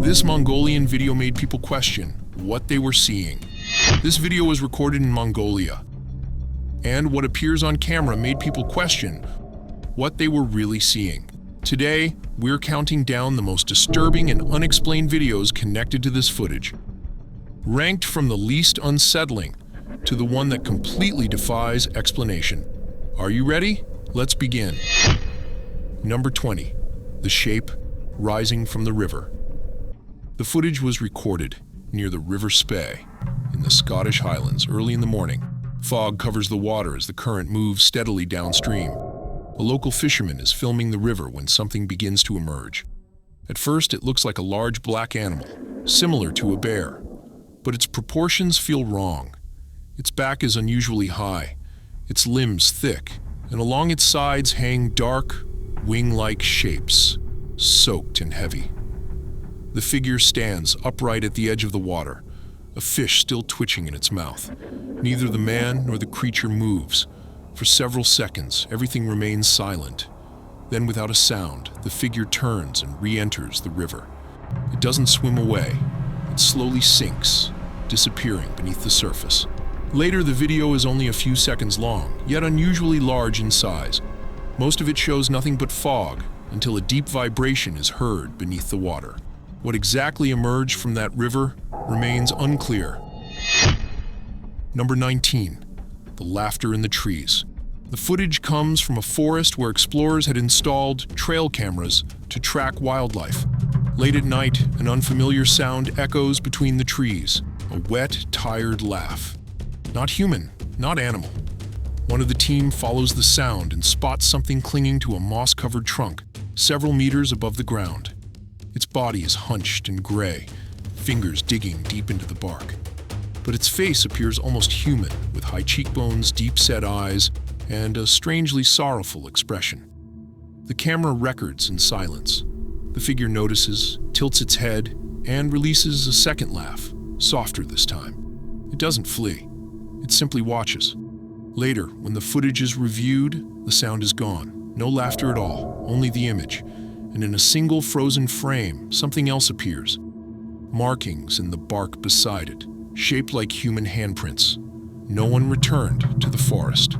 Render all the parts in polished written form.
This Mongolian video made people question what they were seeing. This video was recorded in Mongolia, and what appears on camera made people question what they were really seeing. Today, we're counting down the most disturbing and unexplained videos connected to this footage, ranked from the least unsettling to the one that completely defies explanation. Are you ready? Let's begin. Number 20. The shape rising from the river. The footage was recorded near the River Spey in the Scottish Highlands early in the morning. Fog covers the water as the current moves steadily downstream. A local fisherman is filming the river when something begins to emerge. At first, it looks like a large black animal, similar to a bear, but its proportions feel wrong. Its back is unusually high, its limbs thick, and along its sides hang dark, wing-like shapes, soaked and heavy. The figure stands upright at the edge of the water, a fish still twitching in its mouth. Neither the man nor the creature moves. For several seconds, everything remains silent. Then, without a sound, the figure turns and re-enters the river. It doesn't swim away. It slowly sinks, disappearing beneath the surface. Later, the video is only a few seconds long, yet unusually large in size. Most of it shows nothing but fog until a deep vibration is heard beneath the water. What exactly emerged from that river remains unclear. Number 19. The laughter in the trees. The footage comes from a forest where explorers had installed trail cameras to track wildlife. Late at night, an unfamiliar sound echoes between the trees, a wet, tired laugh. Not human, not animal. One of the team follows the sound and spots something clinging to a moss-covered trunk, several meters above the ground. Its body is hunched and gray, fingers digging deep into the bark. But its face appears almost human, with high cheekbones, deep-set eyes, and a strangely sorrowful expression. The camera records in silence. The figure notices, tilts its head, and releases a second laugh, softer this time. It doesn't flee. It simply watches. Later, when the footage is reviewed, the sound is gone. No laughter at all, only the image. And in a single frozen frame, something else appears. Markings in the bark beside it, shaped like human handprints. No one returned to the forest.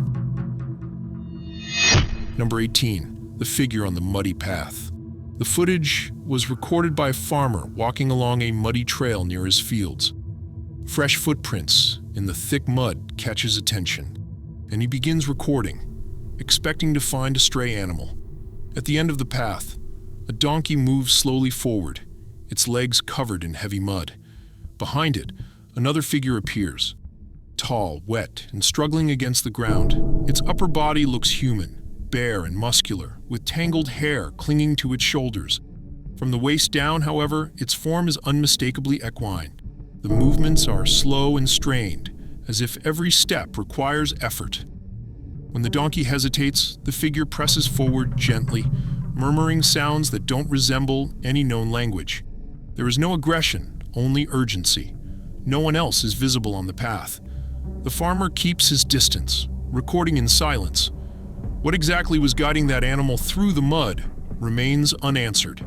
Number 18. The figure on the muddy path. The footage was recorded by a farmer walking along a muddy trail near his fields. Fresh footprints in the thick mud catches attention, and he begins recording, expecting to find a stray animal. At the end of the path, a donkey moves slowly forward, its legs covered in heavy mud. Behind it, another figure appears, tall, wet, and struggling against the ground. Its upper body looks human, bare and muscular, with tangled hair clinging to its shoulders. From the waist down, however, its form is unmistakably equine. The movements are slow and strained, as if every step requires effort. When the donkey hesitates, the figure presses forward gently, murmuring sounds that don't resemble any known language. There is no aggression, only urgency. No one else is visible on the path. The farmer keeps his distance, recording in silence. What exactly was guiding that animal through the mud remains unanswered.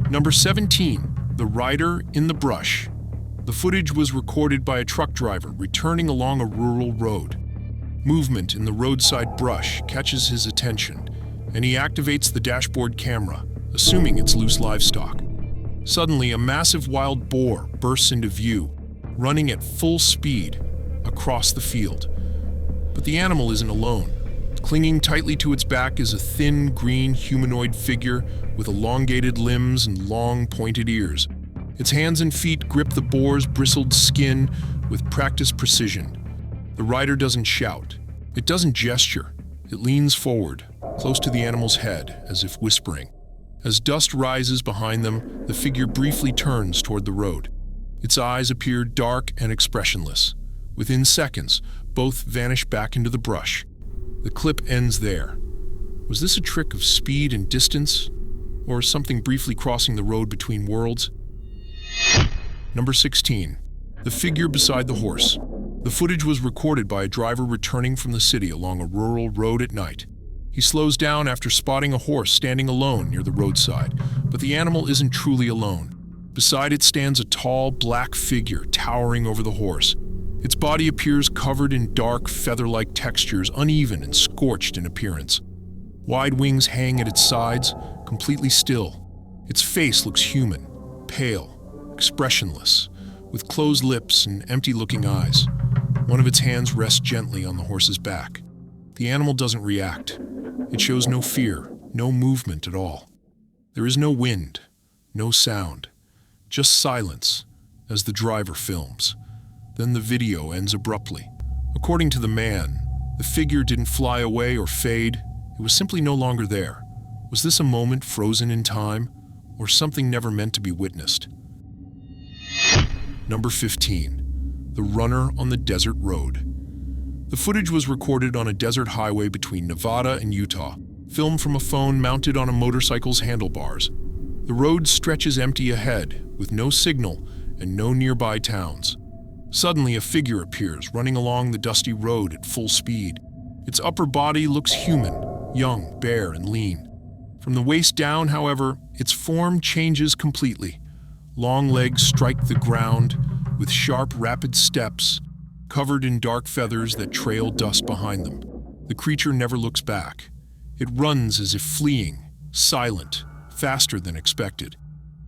Number 17. The rider in the brush. The footage was recorded by a truck driver returning along a rural road. Movement in the roadside brush catches his attention, and he activates the dashboard camera, assuming it's loose livestock. Suddenly, a massive wild boar bursts into view, running at full speed across the field. But the animal isn't alone. Clinging tightly to its back is a thin, green humanoid figure with elongated limbs and long, pointed ears. Its hands and feet grip the boar's bristled skin with practiced precision. The rider doesn't shout. It doesn't gesture. It leans forward, close to the animal's head, as if whispering. As dust rises behind them, the figure briefly turns toward the road. Its eyes appear dark and expressionless. Within seconds, both vanish back into the brush. The clip ends there. Was this a trick of speed and distance, or something briefly crossing the road between worlds? Number 16. The figure beside the horse. The footage was recorded by a driver returning from the city along a rural road at night. He slows down after spotting a horse standing alone near the roadside, but the animal isn't truly alone. Beside it stands a tall, black figure towering over the horse. Its body appears covered in dark, feather-like textures, uneven and scorched in appearance. Wide wings hang at its sides, completely still. Its face looks human, pale, expressionless, with closed lips and empty-looking eyes. One of its hands rests gently on the horse's back. The animal doesn't react. It shows no fear, no movement at all. There is no wind, no sound, just silence as the driver films. Then the video ends abruptly. According to the man, the figure didn't fly away or fade. It was simply no longer there. Was this a moment frozen in time, or something never meant to be witnessed? Number 15. The runner on the desert road. The footage was recorded on a desert highway between Nevada and Utah, filmed from a phone mounted on a motorcycle's handlebars. The road stretches empty ahead, with no signal and no nearby towns. Suddenly, a figure appears, running along the dusty road at full speed. Its upper body looks human, young, bare, and lean. From the waist down, however, its form changes completely. Long legs strike the ground, with sharp, rapid steps, covered in dark feathers that trail dust behind them. The creature never looks back. It runs as if fleeing, silent, faster than expected.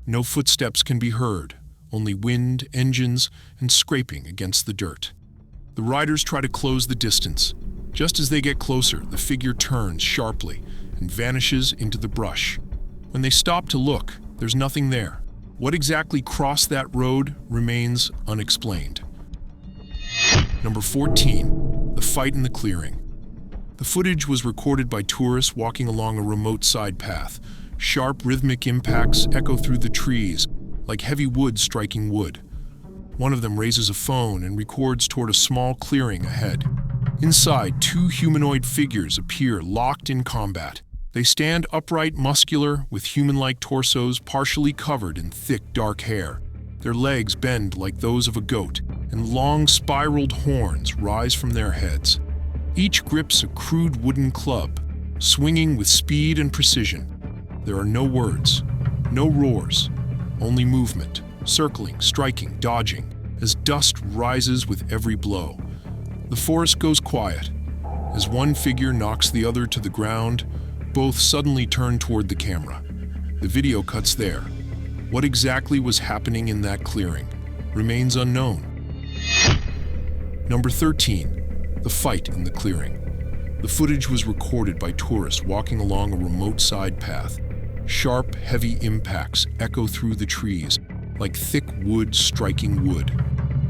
No footsteps can be heard, only wind, engines, and scraping against the dirt. The riders try to close the distance. Just as they get closer, the figure turns sharply and vanishes into the brush. When they stop to look, there's nothing there. What exactly crossed that road remains unexplained. Number 14. The fight in the clearing. The footage was recorded by tourists walking along a remote side path. Sharp, rhythmic impacts echo through the trees, like heavy wood striking wood. One of them raises a phone and records toward a small clearing ahead. Inside, two humanoid figures appear, locked in combat. They stand upright, muscular, with human-like torsos partially covered in thick, dark hair. Their legs bend like those of a goat, and long, spiraled horns rise from their heads. Each grips a crude wooden club, swinging with speed and precision. There are no words, no roars, only movement, circling, striking, dodging, as dust rises with every blow. The forest goes quiet. As one figure knocks the other to the ground, both suddenly turn toward the camera. The video cuts there. What exactly was happening in that clearing remains unknown. Number 13. The fight in the clearing. The footage was recorded by tourists walking along a remote side path. Sharp, heavy impacts echo through the trees, like thick wood striking wood.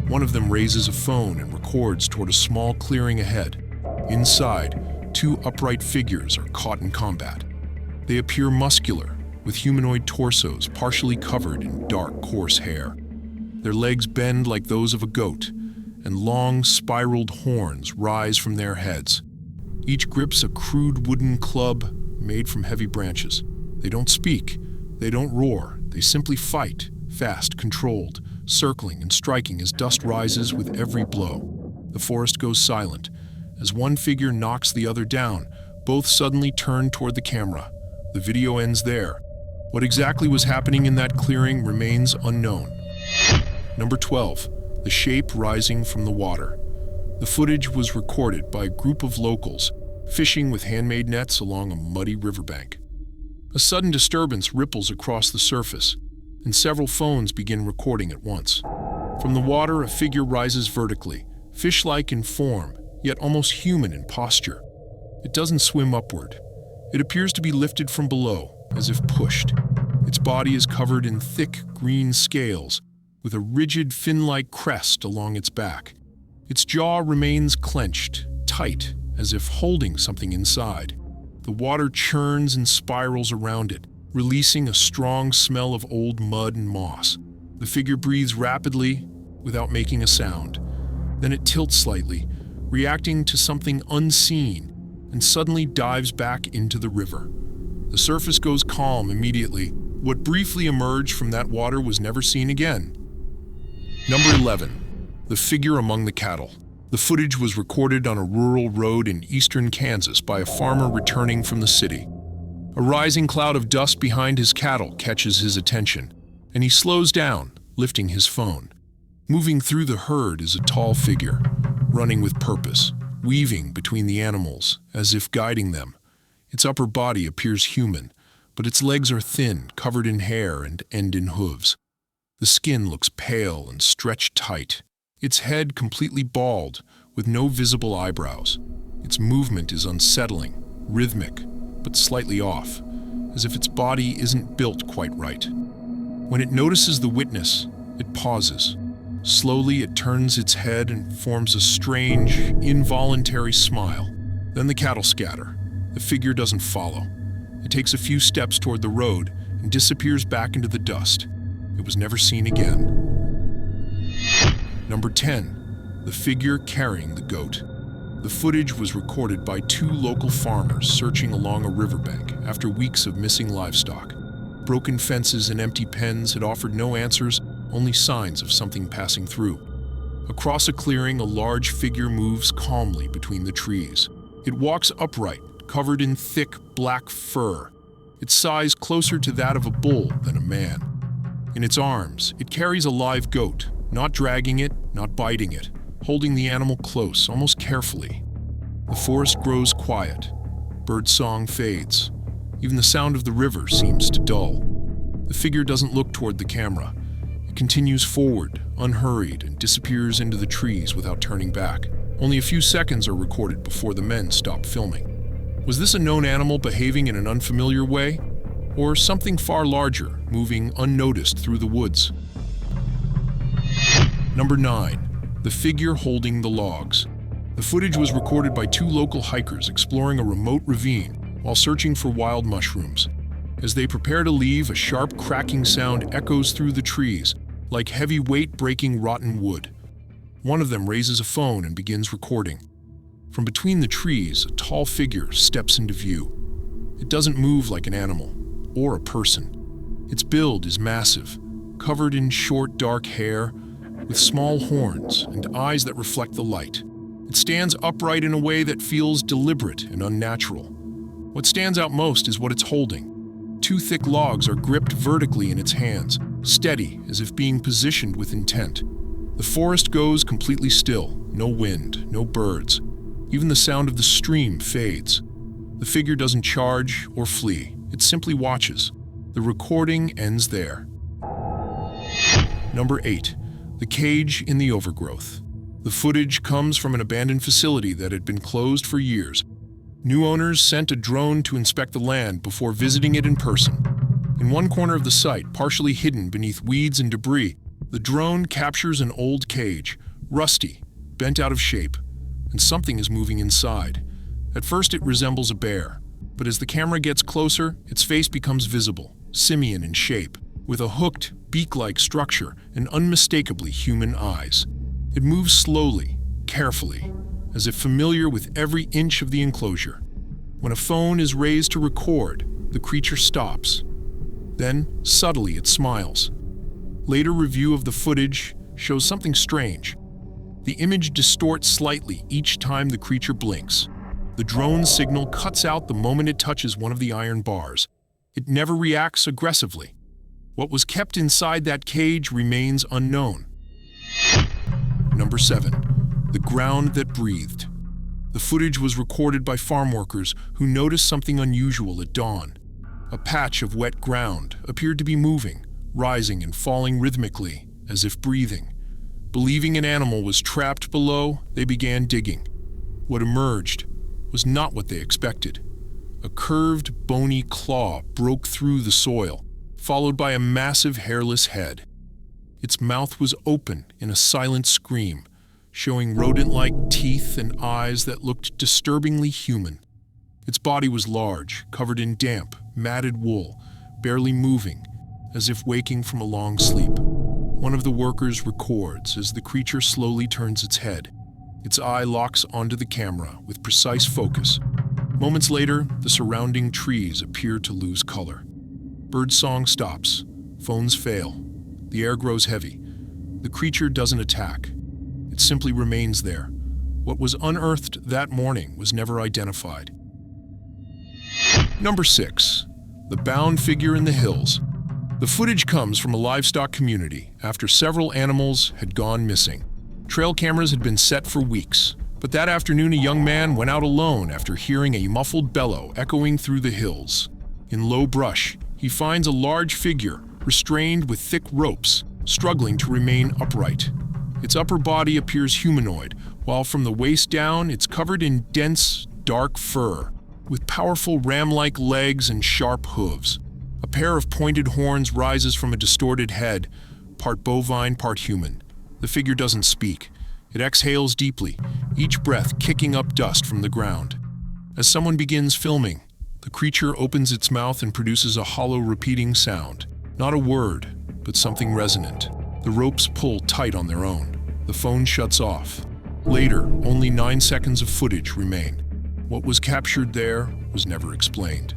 One of them raises a phone and records toward a small clearing ahead. Inside, two upright figures are caught in combat. They appear muscular, with humanoid torsos partially covered in dark, coarse hair. Their legs bend like those of a goat, and long, spiraled horns rise from their heads. Each grips a crude wooden club made from heavy branches. They don't speak, they don't roar, they simply fight, fast, controlled, circling and striking as dust rises with every blow. The forest goes silent. As one figure knocks the other down, both suddenly turn toward the camera. The video ends there. What exactly was happening in that clearing remains unknown. Number 12. The shape rising from the water. The footage was recorded by a group of locals, fishing with handmade nets along a muddy riverbank. A sudden disturbance ripples across the surface, and several phones begin recording at once. From the water, a figure rises vertically, fish-like in form, yet almost human in posture. It doesn't swim upward. It appears to be lifted from below, as if pushed. Its body is covered in thick green scales, with a rigid fin-like crest along its back. Its jaw remains clenched, tight, as if holding something inside. The water churns and spirals around it, releasing a strong smell of old mud and moss. The figure breathes rapidly, without making a sound. Then it tilts slightly, reacting to something unseen, and suddenly dives back into the river. The surface goes calm immediately. What briefly emerged from that water was never seen again. Number 11. The figure among the cattle. The footage was recorded on a rural road in eastern Kansas by a farmer returning from the city. A rising cloud of dust behind his cattle catches his attention, and he slows down, lifting his phone. Moving through the herd is a tall figure, running with purpose, weaving between the animals, as if guiding them. Its upper body appears human, but its legs are thin, covered in hair, and end in hooves. The skin looks pale and stretched tight. Its head completely bald, with no visible eyebrows. Its movement is unsettling, rhythmic, but slightly off, as if its body isn't built quite right. When it notices the witness, it pauses. Slowly, it turns its head and forms a strange, involuntary smile. Then the cattle scatter. The figure doesn't follow. It takes a few steps toward the road and disappears back into the dust. It was never seen again. Number 10. The figure carrying the goat. The footage was recorded by two local farmers searching along a riverbank after weeks of missing livestock. Broken fences and empty pens had offered no answers, only signs of something passing through. Across a clearing, a large figure moves calmly between the trees. It walks upright, covered in thick, black fur, its size closer to that of a bull than a man. In its arms, it carries a live goat, not dragging it, not biting it, holding the animal close, almost carefully. The forest grows quiet. Birdsong fades. Even the sound of the river seems to dull. The figure doesn't look toward the camera. It continues forward, unhurried, and disappears into the trees without turning back. Only a few seconds are recorded before the men stop filming. Was this a known animal behaving in an unfamiliar way? Or something far larger, moving unnoticed through the woods? Number 9. The figure holding the logs. The footage was recorded by two local hikers exploring a remote ravine while searching for wild mushrooms. As they prepare to leave, a sharp cracking sound echoes through the trees, like heavy weight breaking rotten wood. One of them raises a phone and begins recording. From between the trees, a tall figure steps into view. It doesn't move like an animal, or a person. Its build is massive, covered in short, dark hair, with small horns and eyes that reflect the light. It stands upright in a way that feels deliberate and unnatural. What stands out most is what it's holding. Two thick logs are gripped vertically in its hands, steady as if being positioned with intent. The forest goes completely still, no wind, no birds. Even the sound of the stream fades. The figure doesn't charge or flee, it simply watches. The recording ends there. Number 8. The cage in the overgrowth. The footage comes from an abandoned facility that had been closed for years. New owners sent a drone to inspect the land before visiting it in person. In one corner of the site, partially hidden beneath weeds and debris, the drone captures an old cage, rusty, bent out of shape, and something is moving inside. At first it resembles a bear, but as the camera gets closer, its face becomes visible, simian in shape, with a hooked, beak-like structure and unmistakably human eyes. It moves slowly, carefully, as if familiar with every inch of the enclosure. When a phone is raised to record, the creature stops. Then, subtly, it smiles. Later review of the footage shows something strange. The image distorts slightly each time the creature blinks. The drone signal cuts out the moment it touches one of the iron bars. It never reacts aggressively. What was kept inside that cage remains unknown. Number 7. The ground that breathed. The footage was recorded by farm workers who noticed something unusual at dawn. A patch of wet ground appeared to be moving, rising and falling rhythmically, as if breathing. Believing an animal was trapped below, they began digging. What emerged was not what they expected. A curved, bony claw broke through the soil, followed by a massive hairless head. Its mouth was open in a silent scream, showing rodent-like teeth and eyes that looked disturbingly human. Its body was large, covered in damp, matted wool, barely moving, as if waking from a long sleep. One of the workers records as the creature slowly turns its head. Its eye locks onto the camera with precise focus. Moments later, the surrounding trees appear to lose color. Birdsong stops. Phones fail. The air grows heavy. The creature doesn't attack. It simply remains there, What was unearthed that morning was never identified. Number 6. The bound figure in the hills. The footage comes from a livestock community after several animals had gone missing. Trail cameras had been set for weeks, but that afternoon a young man went out alone after hearing a muffled bellow echoing through the hills. In low brush, he finds a large figure, restrained with thick ropes, struggling to remain upright. Its upper body appears humanoid, while from the waist down it's covered in dense, dark fur, with powerful ram-like legs and sharp hooves. A pair of pointed horns rises from a distorted head, part bovine, part human. The figure doesn't speak. It exhales deeply, each breath kicking up dust from the ground. As someone begins filming, the creature opens its mouth and produces a hollow repeating sound. Not a word, but something resonant. The ropes pull tight on their own. The phone shuts off. Later, only 9 seconds of footage remain. What was captured there was never explained.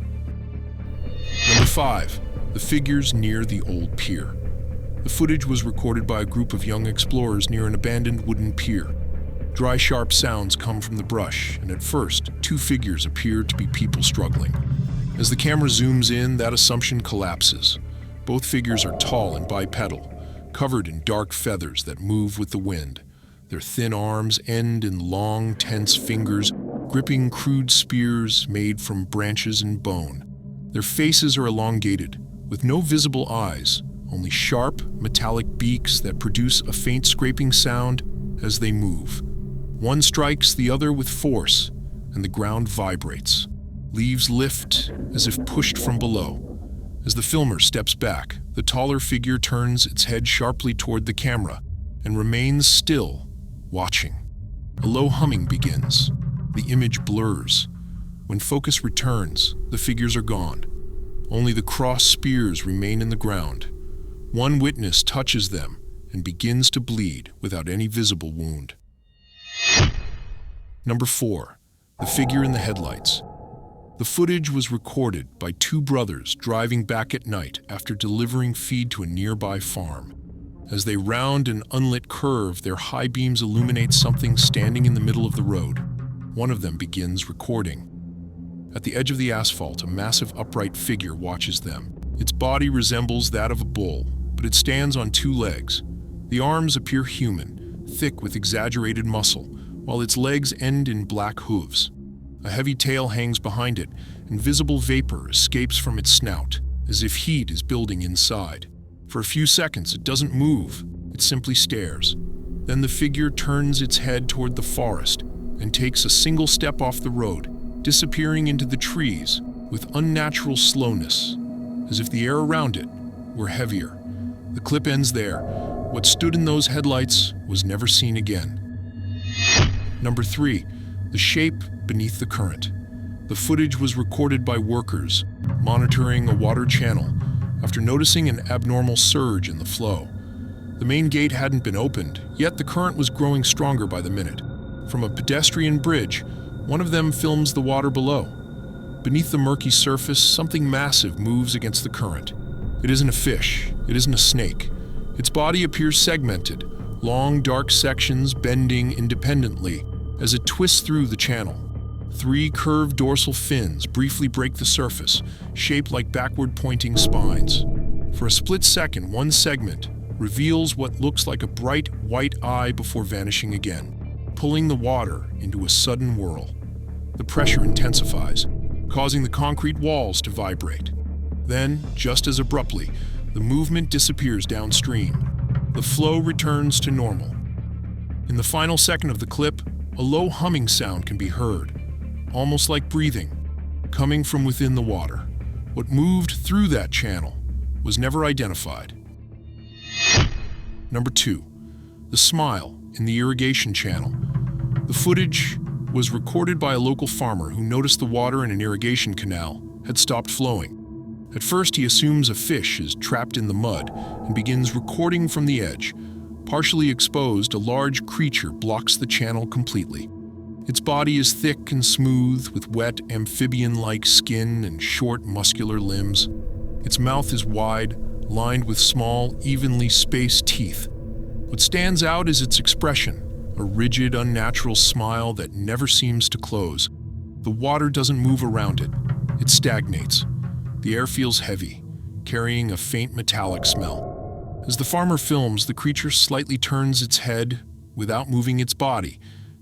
Number 5. The figures near the old pier. The footage was recorded by a group of young explorers near an abandoned wooden pier. Dry, sharp sounds come from the brush, and at first, 2 figures appear to be people struggling. As the camera zooms in, that assumption collapses. Both figures are tall and bipedal, covered in dark feathers that move with the wind. Their thin arms end in long, tense fingers, gripping crude spears made from branches and bone. Their faces are elongated, with no visible eyes, only sharp, metallic beaks that produce a faint scraping sound as they move. One strikes the other with force, and the ground vibrates. Leaves lift as if pushed from below. As the filmer steps back, the taller figure turns its head sharply toward the camera and remains still, watching. A low humming begins. The image blurs. When focus returns, the figures are gone. Only the crossed spears remain in the ground. One witness touches them and begins to bleed without any visible wound. Number 4. The figure in the headlights. The footage was recorded by 2 brothers driving back at night after delivering feed to a nearby farm. As they round an unlit curve, their high beams illuminate something standing in the middle of the road. One of them begins recording. At the edge of the asphalt, a massive upright figure watches them. Its body resembles that of a bull, but it stands on 2 legs. The arms appear human, thick with exaggerated muscle, while its legs end in black hooves. A heavy tail hangs behind it, and visible vapor escapes from its snout, as if heat is building inside. For a few seconds, it doesn't move. It simply stares. Then the figure turns its head toward the forest and takes a single step off the road, disappearing into the trees with unnatural slowness, as if the air around it were heavier. The clip ends there. What stood in those headlights was never seen again. Number 3. The shape beneath the current. The footage was recorded by workers monitoring a water channel after noticing an abnormal surge in the flow. The main gate hadn't been opened, yet the current was growing stronger by the minute. From a pedestrian bridge, one of them films the water below. Beneath the murky surface, something massive moves against the current. It isn't a fish, it isn't a snake. Its body appears segmented, long dark sections bending independently as it twists through the channel. 3 curved dorsal fins briefly break the surface, shaped like backward-pointing spines. For a split second, one segment reveals what looks like a bright white eye before vanishing again, pulling the water into a sudden whirl. The pressure intensifies, causing the concrete walls to vibrate. Then, just as abruptly, the movement disappears downstream. The flow returns to normal. In the final second of the clip, a low humming sound can be heard, almost like breathing, coming from within the water. What moved through that channel was never identified. Number 2. The smile in the irrigation channel. The footage was recorded by a local farmer who noticed the water in an irrigation canal had stopped flowing. At first, he assumes a fish is trapped in the mud and begins recording from the edge. Partially exposed, a large creature blocks the channel completely. Its body is thick and smooth, with wet, amphibian-like skin and short, muscular limbs. Its mouth is wide, lined with small, evenly spaced teeth. What stands out is its expression, a rigid, unnatural smile that never seems to close. The water doesn't move around it. It stagnates. The air feels heavy, carrying a faint metallic smell. As the farmer films, the creature slightly turns its head without moving its body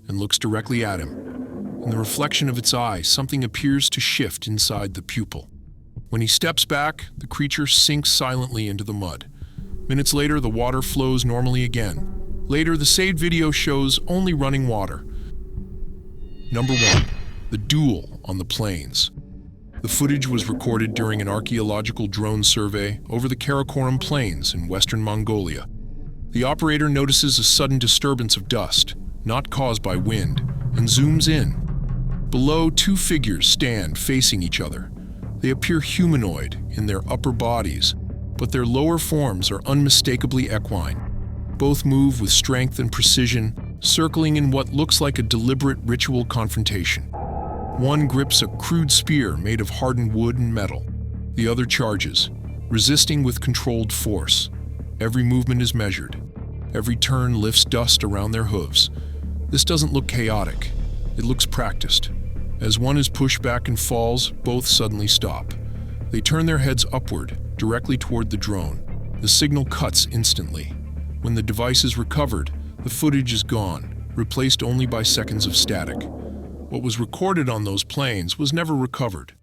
and looks directly at him. In the reflection of its eye, something appears to shift inside the pupil. When he steps back, the creature sinks silently into the mud. Minutes later, the water flows normally again. Later, the saved video shows only running water. Number 1. The duel on the plains. The footage was recorded during an archaeological drone survey over the Karakoram Plains in western Mongolia. The operator notices a sudden disturbance of dust, not caused by wind, and zooms in. Below, two figures stand facing each other. They appear humanoid in their upper bodies, but their lower forms are unmistakably equine. Both move with strength and precision, circling in what looks like a deliberate ritual confrontation. One grips a crude spear made of hardened wood and metal. The other charges, resisting with controlled force. Every movement is measured. Every turn lifts dust around their hooves. This doesn't look chaotic. It looks practiced. As one is pushed back and falls, both suddenly stop. They turn their heads upward, directly toward the drone. The signal cuts instantly. When the device is recovered, the footage is gone, replaced only by seconds of static. What was recorded on those planes was never recovered.